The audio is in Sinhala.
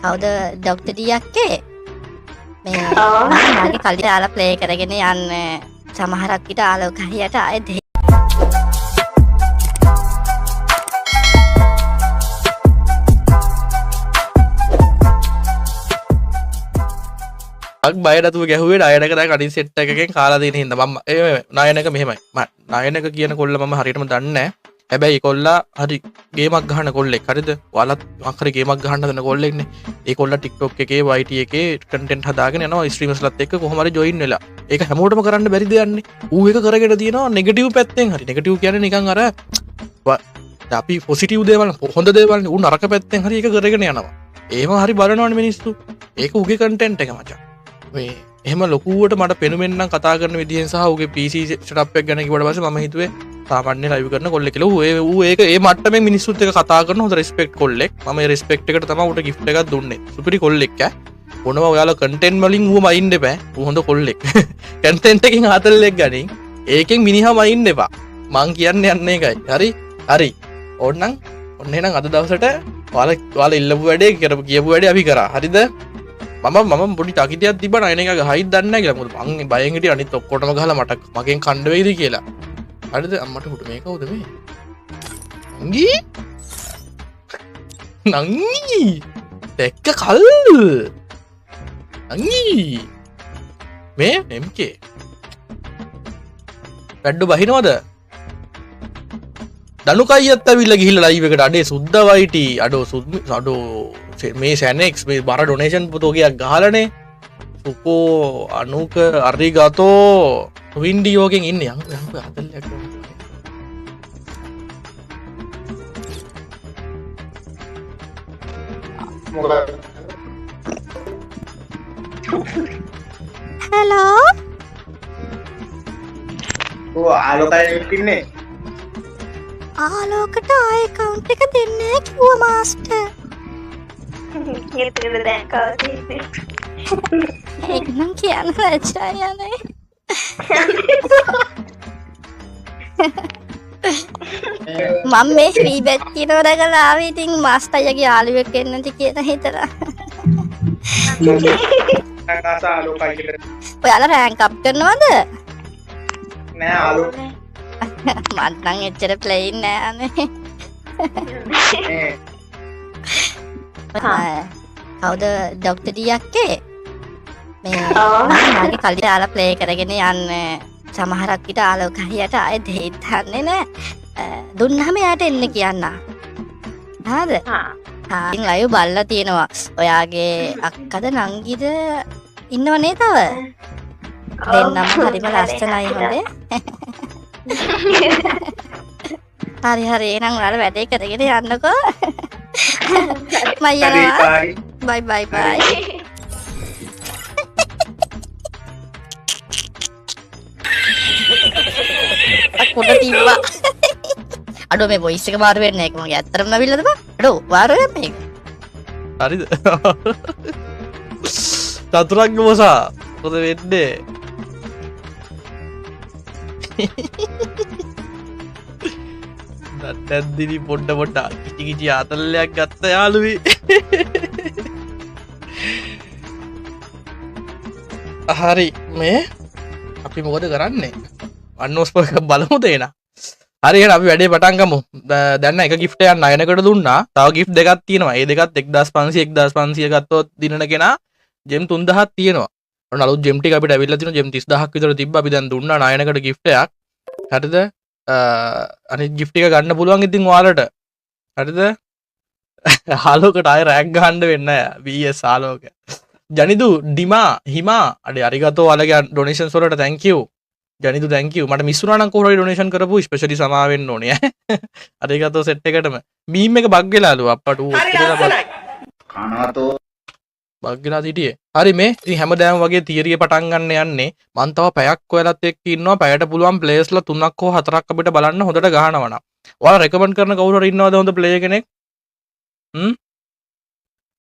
කවුද ඩොක්ටර් ඩීයක්කේ මේ මම මගේ කලින් දාලා ප්ලේ කරගෙන යන්න සමහරක් විට ආලෝක හරියට ආයෙත් අක් බයඩතුව ගැහුවේ ණයනක දැන් අනිත් සෙට් එකකින් කාලා දෙන හින්දා මම ණයනක මෙහෙමයි ණයනක කියන කොල්ල මම හරියටම දන්නේ නැහැ හැබැයි ඒ කොල්ලා හරි ගේමක් ගහන කොල්ලෙක් හරිද ඔයාලත් අක්කරේ ගේමක් ගහන්න හදන කොල්ලෙක්නේ ඒ කොල්ලා TikTok එකේ YT එකේ කන්ටෙන්ට් හදාගෙන යනවා ස්ට්‍රීමර්ස්ලත් එක්ක කොහොම හරි ජොයින් වෙලා ඒක හැමෝටම කරන්න බැරි දෙයක්නේ ඌ ඒක කරගෙන තියෙනවා නෙගටිව් පැත්තෙන් හරි නෙගටිව් කියන්නේ නිකන් අර අපි පොසිටිව් දේවල් හොඳ දේවල් ඌ නරක පැත්තෙන් හරි ඒක කරගෙන යනවා ඒව හරි බලනවනේ මිනිස්සු ඒක ඌගේ කන්ටෙන්ට් එක මචං මේ එහෙම ලොකුවට මට පෙනුමෙන්නම් කතා කරන විදිහෙන් සහ ඌගේ PC setup එක ගැන කිව්වට පස්සේ මම හිතුවේ සාමාන්‍ය ලයිව් කරන කොල්ලෙක් කියලා ඌ ඒක ඒ මට්ටමේ මිනිස්සුත් එක්ක කතා කරන හොඳ රෙස්පෙක්ට් කොල්ලෙක් මම ඒ රෙස්පෙක්ට් එකට තමයි ඌට gift එකක් දුන්නේ සුපිරි කොල්ලෙක් මොනවා ඔයාලා කන්ටෙන්ට් වලින් ඌ මයින් එපා ඌ හොඳ කොල්ලෙක් කන්ටෙන්ට් එකකින් ආතල්ලෙක් ගනින් ඒකෙන් මිනිහා මයින් එපා මං කියන්නේ යන්නේ ඒකයි හරි ඕන්නම් ඔන්න එහෙනම් අද දවසට ඔයාලා ඉල්ලපු වැඩේ කරපු කියපු වැඩේ අපි කරා හරිද මම පොඩි ටකිටියක් තිබ්බ ණයන එක ගහයිද දන්නේ නැහැ කියලා මොකද මං බයෙන් හිටියේ අනිත් ඔක්කොටම ගහලා මට මගෙන් කණ්ඩ වෙයිද කියලා හරිද අම්මට පුට මේ කවුද මේ නංගි දෙක්ක කල් නංගි මේ MK වැඩ බහිනවද දනුකයියත් ඇවිල්ලා ගිහිල්ලා ලයිව් එකට අඩේ සුද්ද වයිටි අඩෝ මේ සැනෙක්ස් මේ බර ඩොනේෂන් පුතෝගයක් ගහලනේ සුකෝ අනුක අරිගතෝ වින්ඩියෝගෙන් ඉන්න යං අතල්ලයක් හලෝ ආලෝකයි ඉන්නේ ආලෝකට ආයෙ කවුන්ට් එක දෙන්නේ කිව්වා මාස්ටර් කීර්තිද දැන් කවුද ඒක නම් කියන්න ලැජ්ජායනේ මම මේ ෆ්‍රී බෙට් කියනවා දැකලා ආවේ ඉතින් මාස්ටර් අයියාගේ යාළුවෙක් වෙන්නට කියලා හිතලා ආලෝකයි කියලා ඔයාලා රෑන්ක් අප් කරනවද නෑ ආලෝක මට නම් එච්චර ප්ලේයින් නෑනේ කවුද ඩොක්ටර් ඩීයක්කේ මේ මම මගේ කලින් දාලා ප්ලේ කරගෙන යන්න සමහරක් විට ආලෝක හරියට ආයෙත් දෙන්නේ නැහැ දුන්නම යාට එන්න කියන්න හරිද ඉතින් ලයිව් බලලා තියෙනවා ඔයාගේ අක්කද නංගිද ඉන්නවනේ තව දෙන්නම හරිම ලස්සනයි හොඳේ හරි එහෙනම් ඔයාලා වැඩේ කරගෙන යන්නකෝ මම යනවා බයි අකුඩ තිබ්බා අඩෝ මේ වොයිස් එක මාරු වෙන්නේ ඒක මගේ ඇත්තටම නවිල්ලද බා අඩෝ මාරු වෙන්නේ මේක හරිද චතුරංග මොසා මොකද වෙන්නේ නැත්දිනි පොඩ්ඩ කිචි ආතල්ලයක් ගත්ත යාළුවී හරි මේ අපි මොකද කරන්නේ අන්නෝස්පක බලමු දේන හරි අපි වැඩේ පටන් ගමු දැන් එක ගිෆ්ට් එකක් ණයනකට දුන්නා තව ගිෆ්ට් දෙකක් තියෙනවා ඒ දෙකත් 1500 ගත්තොත් දිනන කෙනා ජෙම් 3000ක් තියෙනවා ඔන්න අලුත් ජෙම් ටික අපිට ඇවිල්ලා තියෙනවා ජෙම් 30000ක් විතර තිබ්බා අපි දැන් දුන්නා ණයනකට ගිෆ්ට් එකක් හරිද අනිත් ගිෆ්ට් එක ගන්න පුළුවන් ඉතින් ඔයාලට හරිද ආලෝකට ආයෙ රෑග් ගහන්න වෙන්න VS ආලෝක ජනිදු ඩිමා හිමා අඩේ අරිගතෝ ඔයාලගේ ඩොනේෂන්ස් වලට thank you Janidu thank you මට මිස් වුණා නම් කොහොමද ඩොනේෂන් කරපු ස්පෙෂලි සමා වෙන්න ඕනේ අරිගතෝ සෙට් එකටම මීම් එක බග් වෙලාලු අප්පට ඌ කනතෝ බග් වෙලා හිටියේ හරි මේ ඉතින් හැමදාම වගේ තියරිය පටන් ගන්න යන්නේ මං තව පැයක් ඔයාලත් එක්ක ඉන්නවා පැයට පුළුවන් ප්ලේයර්ස්ලා 3ක් හෝ 4ක් අපිට බලන්න හොඳට ගහනවා නම් ඔයාලා රෙකමන්ඩ් කරන කවුරු හරි ඉන්නවද හොඳ ප්ලේයර් කෙනෙක්